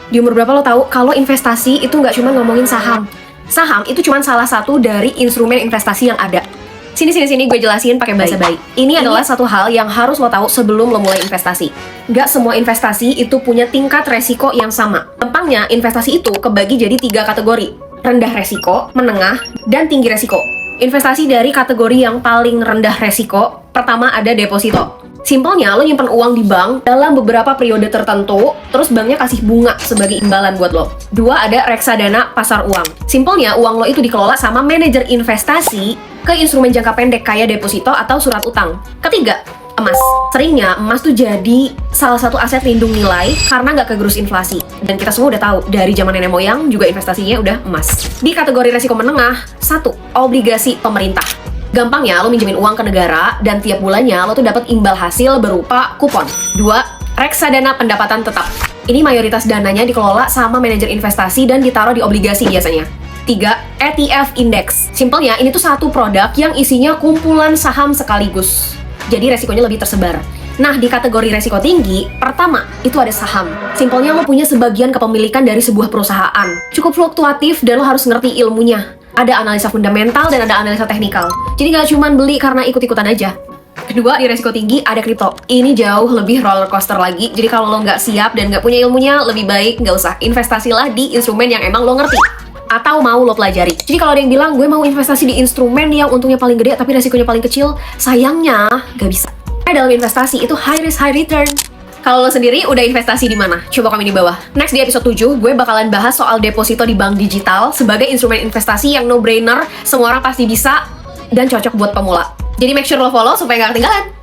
Di umur berapa lo tahu kalau investasi itu nggak cuma ngomongin saham. Saham itu cuma salah satu dari instrumen investasi yang ada. Sini gue jelasin pakai bahasa baik. Ini adalah satu hal yang harus lo tahu sebelum lo mulai investasi. Nggak semua investasi itu punya tingkat resiko yang sama. Gampangnya, investasi itu kebagi jadi 3 kategori. Rendah resiko, menengah, dan tinggi resiko. Investasi dari kategori yang paling rendah resiko, pertama ada deposito. Simpelnya, lo nyimpen uang di bank dalam beberapa periode tertentu, terus banknya kasih bunga sebagai imbalan buat lo. 2 ada reksadana pasar uang. Simpelnya, uang lo itu dikelola sama manajer investasi ke instrumen jangka pendek kayak deposito atau surat utang. Ketiga, emas. Seringnya, emas tuh jadi salah satu aset lindung nilai karena nggak kegerus inflasi. Dan kita semua udah tahu, dari zaman nenek moyang juga investasinya udah emas. Di kategori resiko menengah, 1. Obligasi pemerintah. Gampangnya, lo minjemin uang ke negara, dan tiap bulannya lo tuh dapat imbal hasil berupa kupon. 2. Reksadana pendapatan tetap. Ini mayoritas dananya dikelola sama manajer investasi dan ditaruh di obligasi biasanya. 3. ETF Index. Simpelnya, ini tuh satu produk yang isinya kumpulan saham sekaligus. Jadi resikonya lebih tersebar. Nah, di kategori resiko tinggi, pertama, itu ada saham. Simpelnya, lo punya sebagian kepemilikan dari sebuah perusahaan. Cukup fluktuatif dan lo harus ngerti ilmunya. Ada analisa fundamental dan ada analisa teknikal. Jadi nggak cuma beli karena ikut-ikutan aja. Kedua, di resiko tinggi ada kripto. Ini jauh lebih roller coaster lagi. Jadi kalau lo nggak siap dan nggak punya ilmunya, lebih baik nggak usah. Investasilah di instrumen yang emang lo ngerti atau mau lo pelajari. Jadi kalau ada yang bilang, gue mau investasi di instrumen yang untungnya paling gede tapi resikonya paling kecil, sayangnya nggak bisa. Dalam investasi itu high risk, high return. Kalau lo sendiri udah investasi di mana? Coba komen di bawah. Next di episode 7, gue bakalan bahas soal deposito di bank digital sebagai instrumen investasi yang no-brainer, semua orang pasti bisa, dan cocok buat pemula. Jadi make sure lo follow supaya gak ketinggalan.